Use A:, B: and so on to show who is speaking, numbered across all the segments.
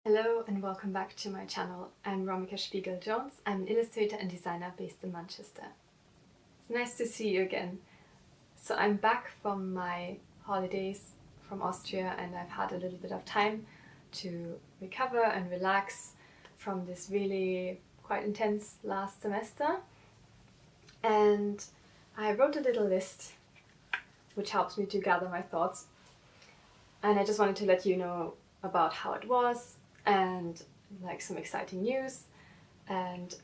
A: Hello and welcome back to my channel. I'm Romica Spiegl-Jones. I'm an illustrator and designer based in Manchester. It's nice to see you again. So I'm back from my holidays from Austria and I've had a little bit of time to recover and relax from this really quite intense last semester. And I wrote a little list which helps me to gather my thoughts. And I just wanted to let you know about how it was and like some exciting news and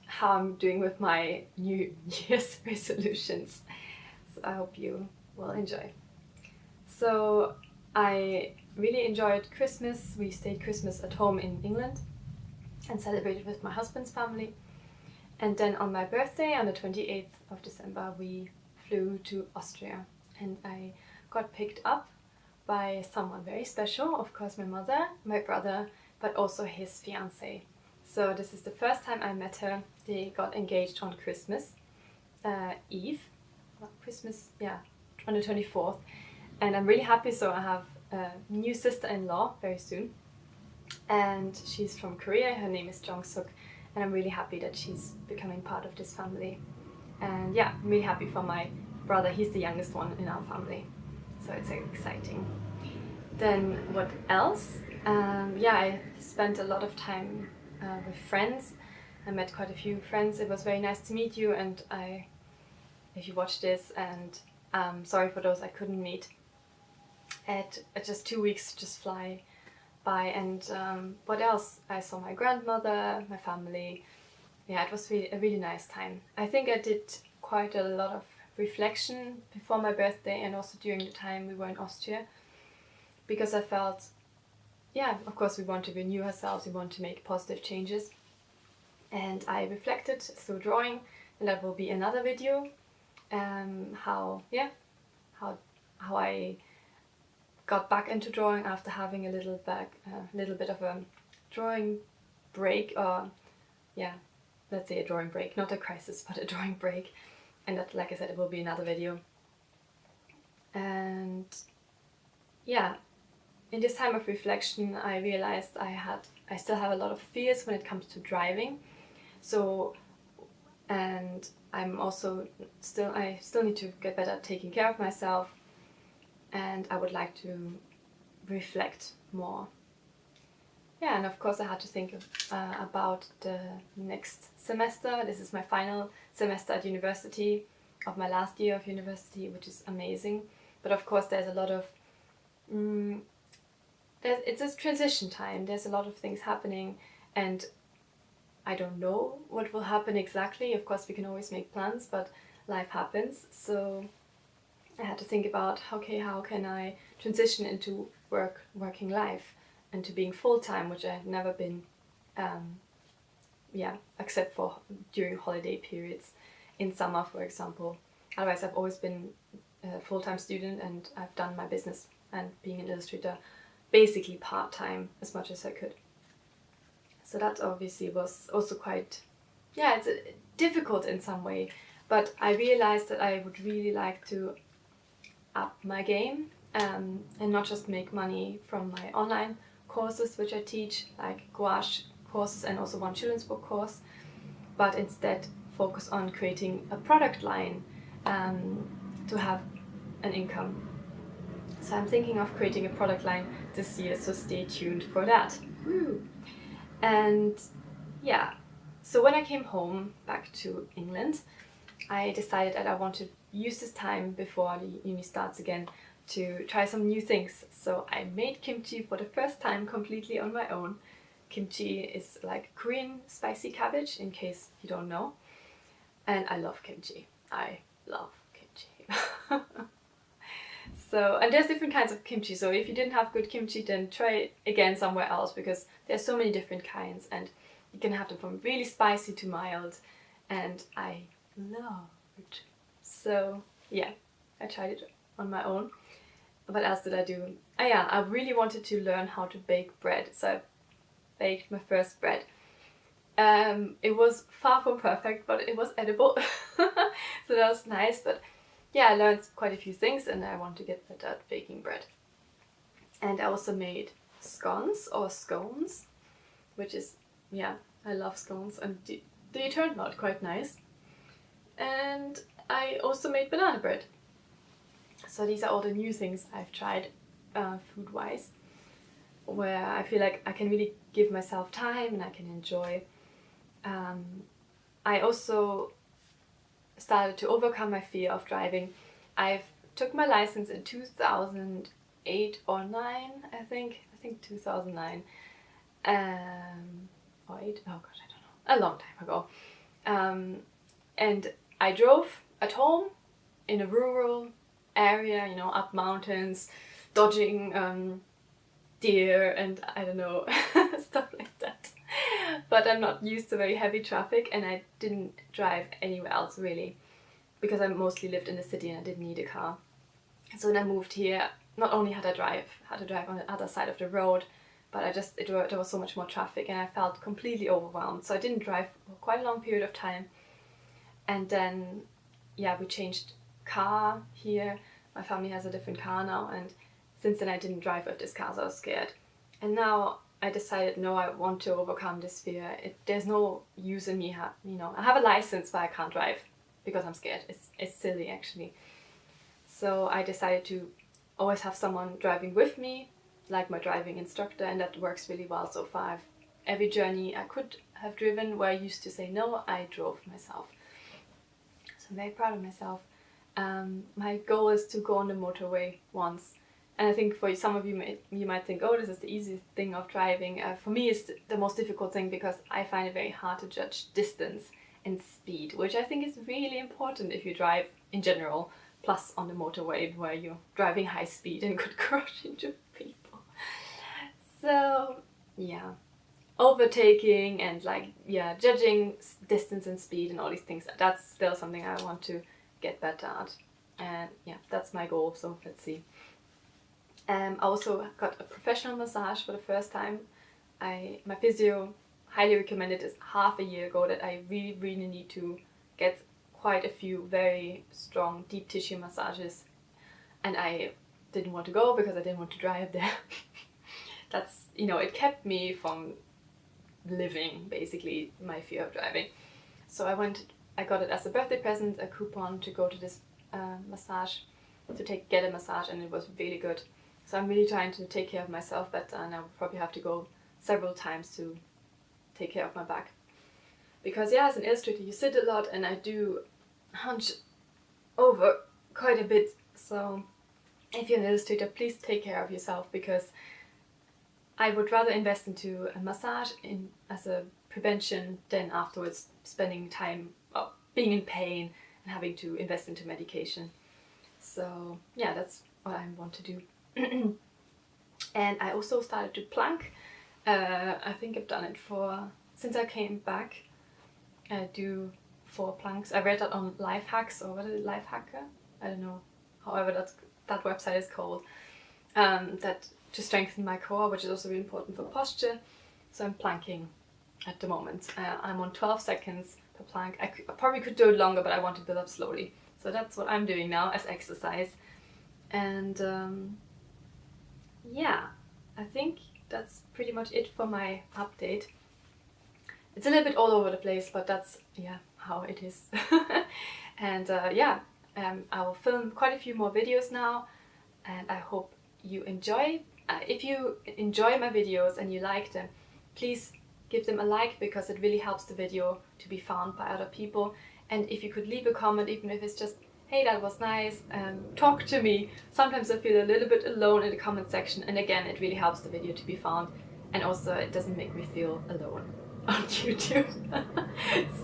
A: how I'm doing with my New Year's resolutions. So I hope you will enjoy. So I really enjoyed Christmas. We stayed Christmas at home in England and celebrated with my husband's family. And then on my birthday, on the 28th of December, we flew to Austria and I got picked up by someone very special, of course my mother, my brother, but also his fiancée. So this is the first time I met her. They got engaged on Christmas Eve, on the 24th. And I'm really happy, so I have a new sister-in-law very soon. And she's from Korea, her name is Jong-suk, and I'm really happy that she's becoming part of this family. And yeah, I'm really happy for my brother, he's the youngest one in our family. So it's exciting. Then what else? I spent a lot of time with friends. I met quite a few friends. It was very nice to meet you, and if you watch this, and sorry for those I couldn't meet. Just 2 weeks just fly by. And what else? I saw my grandmother, my family. Yeah, it was a really nice time. I think I did quite a lot of reflection before my birthday and also during the time we were in Austria, because I felt, of course we want to renew ourselves, we want to make positive changes, and I reflected through drawing, and that will be another video, how I got back into drawing after having a little bit of a drawing break, or let's say a drawing break, not a crisis but a drawing break. And that, like I said, it will be another video. And in this time of reflection, I realized I still have a lot of fears when it comes to driving. And I'm also I still need to get better at taking care of myself, and I would like to reflect more. Yeah, and of course I had to think about the next semester. This is my final semester at university, of my last year of university, which is amazing. But of course there's a lot of, it's a transition time. There's a lot of things happening and I don't know what will happen exactly. Of course we can always make plans, but life happens. So I had to think about, okay, how can I transition into working life and to being full-time, which I've never been, except for during holiday periods in summer, for example. Otherwise I've always been a full-time student, and I've done my business and being an illustrator basically part-time as much as I could. So that obviously was also quite, it's difficult in some way, but I realized that I would really like to up my game and not just make money from my online courses which I teach, like gouache courses and also one children's book course, but instead focus on creating a product line to have an income. So I'm thinking of creating a product line this year, so stay tuned for that. Woo. And so when I came home back to England, I decided that I want to use this time before the uni starts again to try some new things. So I made kimchi for the first time completely on my own. Kimchi is like Korean spicy cabbage, in case you don't know. And I love kimchi. I love kimchi. And there's different kinds of kimchi, so if you didn't have good kimchi, then try it again somewhere else, because there's so many different kinds and you can have them from really spicy to mild, and I love it. So I tried it on my own. What else did I do? I really wanted to learn how to bake bread, so I baked my first bread. It was far from perfect, but it was edible. So that was nice, but I learned quite a few things and I want to get better at baking bread. And I also made scones or scones, which is, yeah, I love scones, and they turned out quite nice. And I also made banana bread. So these are all the new things I've tried food-wise, where I feel like I can really give myself time and I can enjoy. I also started to overcome my fear of driving. I've took my license in 2008 or 9, I think 2009, or 8, oh gosh, I don't know, a long time ago. And I drove at home in a rural area, you know, up mountains, dodging deer and I don't know, stuff like that. But I'm not used to very heavy traffic, and I didn't drive anywhere else really, because I mostly lived in the city and I didn't need a car. So when I moved here, not only had to drive on the other side of the road, but there was so much more traffic and I felt completely overwhelmed. So I didn't drive for quite a long period of time. And then, yeah, we changed car here. My family has a different car now, and since then I didn't drive with this car, so I was scared. And now I decided, no, I want to overcome this fear. There's no use in me, you know, I have a license, but I can't drive because I'm scared. It's silly actually. So I decided to always have someone driving with me, like my driving instructor, and that works really well so far. Every journey I could have driven where I used to say no, I drove myself. So I'm very proud of myself. My goal is to go on the motorway once. And I think for some of you, you might think, oh, this is the easiest thing of driving. For me, it's the most difficult thing because I find it very hard to judge distance and speed, which I think is really important if you drive in general, plus on the motorway where you're driving high speed and could crash into people. So, yeah, overtaking and judging distance and speed and all these things, that's still something I want to get better at. And yeah, that's my goal, so let's see. I also got a professional massage for the first time. My physio highly recommended this half a year ago that I really need to get quite a few very strong deep tissue massages, and I didn't want to go because I didn't want to drive there. That's, you know, it kept me from living basically my fear of driving. So I got it as a birthday present, a coupon to go to this massage, to get a massage, and it was really good. So I'm really trying to take care of myself better, and I will probably have to go several times to take care of my back. Because yeah, as an illustrator you sit a lot, and I do hunch over quite a bit. So if you're an illustrator, please take care of yourself, because I would rather invest into a massage as a prevention than afterwards spending time being in pain and having to invest into medication. So yeah, that's what I want to do. And I also started to plank. I think I've done it since I came back. I do 4 planks. I read that on Life Hacks, or what is it, Life Hacker? I don't know. However, that website is called. That to strengthen my core, which is also really important for posture. So I'm planking at the moment. I'm on 12 seconds per plank. I probably could do it longer, but I want to build up slowly. So that's what I'm doing now as exercise. And yeah, I think that's pretty much it for my update. It's a little bit all over the place, but that's, yeah, how it is. And I will film quite a few more videos now, and I hope you enjoy. If you enjoy my videos and you like them, please give them a like, because it really helps the video to be found by other people. And if you could leave a comment, even if it's just, hey, that was nice, talk to me. Sometimes I feel a little bit alone in the comment section, and again, it really helps the video to be found, and also it doesn't make me feel alone on YouTube.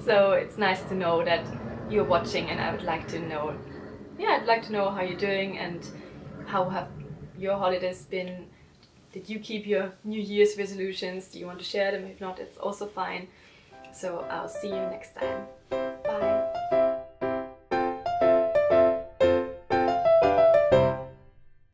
A: So it's nice to know that you're watching, and I would like to know, I'd like to know how you're doing and how have your holidays been. Did you keep your New Year's resolutions? Do you want to share them? If not, it's also fine. So I'll see you next time. Bye.